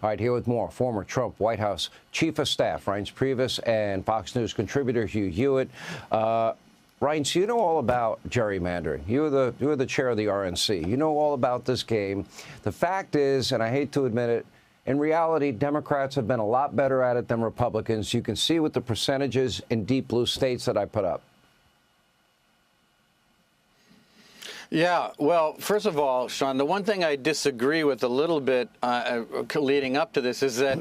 All right, here with more. Former Trump White House Chief of Staff Reince Priebus and Fox News contributor Hugh Hewitt. Reince, you know all about gerrymandering. You were the chair of the RNC. You know all about this game. The fact is, and I hate to admit it, in reality, Democrats have been a lot better at it than Republicans. You can see with the percentages in deep blue states that I put up. Yeah, well, first of all, Sean, the one thing I disagree with a little bit leading up to this is that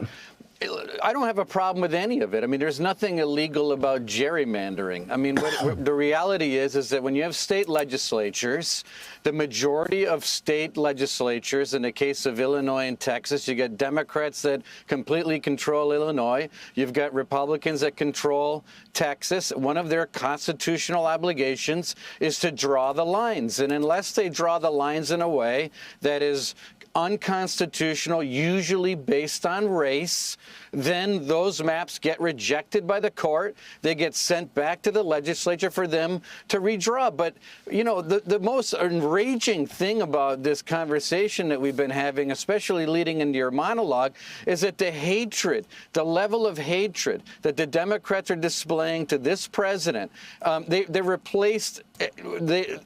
I don't have a problem with any of it. I mean, there's nothing illegal about gerrymandering. I mean, the reality is that when you have state legislatures, the majority of state legislatures, in the case of Illinois and Texas, you get Democrats that completely control Illinois. You've got Republicans that control Texas. One of their constitutional obligations is to draw the lines. And unless they draw the lines in a way that is unconstitutional, usually based on race, then those maps get rejected by the court. They get sent back to the legislature for them to redraw. But, you know, the most enraging thing about this conversation that we've been having, especially leading into your monologue, is that the hatred, the level of hatred that the Democrats are displaying to this president, they replaced the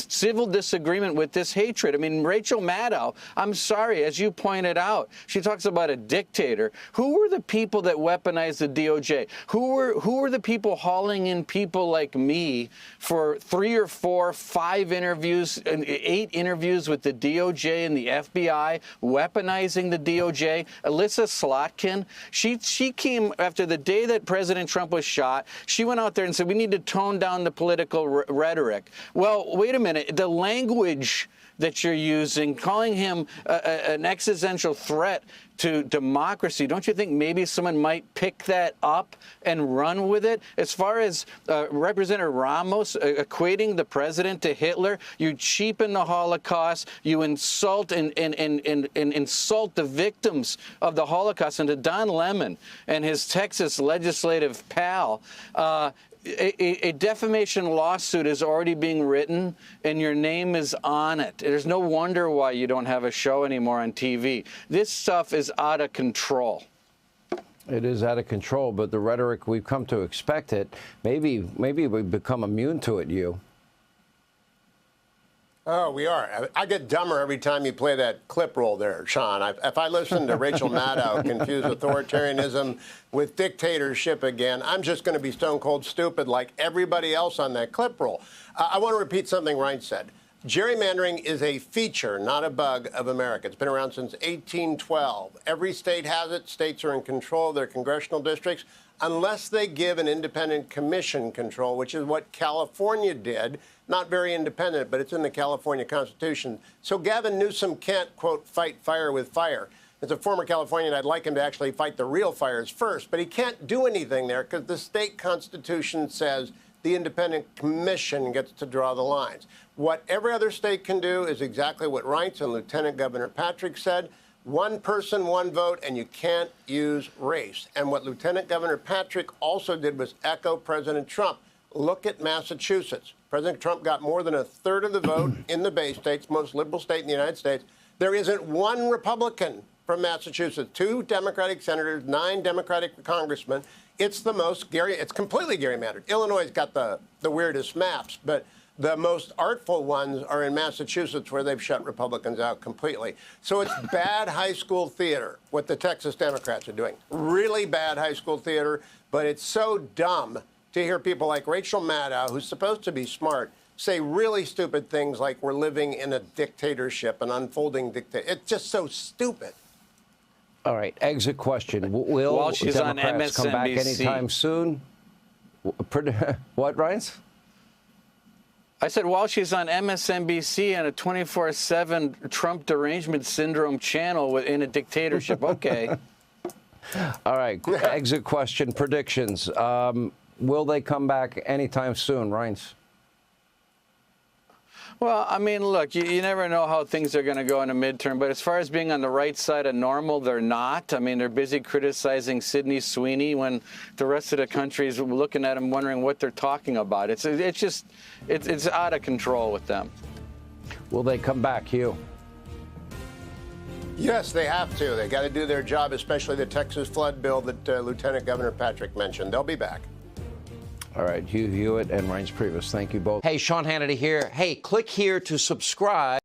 civil disagreement with this hatred. I mean, Rachel Maddow, I'm sorry, as you pointed out, she talks about a dictator. Who were the people that weaponized the DOJ? Who were the people hauling in people like me for 3 or 4, 5 interviews, 8 interviews with the DOJ and the FBI, weaponizing the DOJ? Alyssa Slotkin, she came after the day that President Trump was shot. She went out there and said, we need to tone down the political rhetoric. Well, wait a minute. The language that you're using, calling him an existential threat to democracy, don't you think maybe someone might pick that up and run with it? As far as Representative Ramos equating the president to Hitler, you cheapen the Holocaust, you insult and insult the victims of the Holocaust. And to Don Lemon and his Texas legislative pal, a defamation lawsuit is already being written, and your name is on it. There's no wonder why you don't have a show anymore on TV. This stuff is out of control. It is out of control, but the rhetoric, we've come to expect it. Maybe we've become immune to it, you. Oh, we are. I get dumber every time you play that clip roll there, Sean. If I listen to Rachel Maddow confuse authoritarianism with dictatorship again, I'm just going to be stone cold stupid like everybody else on that clip roll. I want to repeat something Reince said. Gerrymandering is a feature, not a bug, of America. It's been around since 1812. Every state has it. States are in control of their congressional districts unless they give an independent commission control, which is what California did. Not very independent, but it's in the California Constitution. So Gavin Newsom can't, quote, fight fire with fire. As a former Californian, I'd like him to actually fight the real fires first, but he can't do anything there because the state constitution says the independent commission gets to draw the lines. What every other state can do is exactly what Reince and Lieutenant Governor Patrick said. One person, one vote, and you can't use race. And what Lieutenant Governor Patrick also did was echo President Trump. Look at Massachusetts. President Trump got more than 1/3 of the vote in the Bay States, most liberal state in the United States. There isn't one Republican from Massachusetts, 2 Democratic senators, 9 Democratic congressmen. It's the most it's completely gerrymandered. Illinois has got the weirdest maps, but the most artful ones are in Massachusetts, where they've shut Republicans out completely. So it's bad high school theater, what the Texas Democrats are doing. Really bad high school theater, but it's so dumb to hear people like Rachel Maddow, who's supposed to be smart, say really stupid things like we're living in a dictatorship, an unfolding dictatorship. It's just so stupid. All right, exit question. Will Democrats come back anytime soon? What, Reince? I said, while she's on MSNBC and a 24/7 Trump derangement syndrome channel in a dictatorship, okay. All right, exit question, predictions. Will they come back anytime soon, Reince? Well, I mean, look, you never know how things are going to go in a midterm, but as far as being on the right side of normal, they're not. I mean, they're busy criticizing Sidney Sweeney when the rest of the country is looking at them wondering what they're talking about. It's out of control with them. Will they come back, Hugh? Yes, they have to. They got to do their job, especially the Texas flood bill that Lieutenant Governor Patrick mentioned. They'll be back. All right, Hugh Hewitt and Reince Priebus, thank you both. Hey, Sean Hannity here. Hey, click here to subscribe.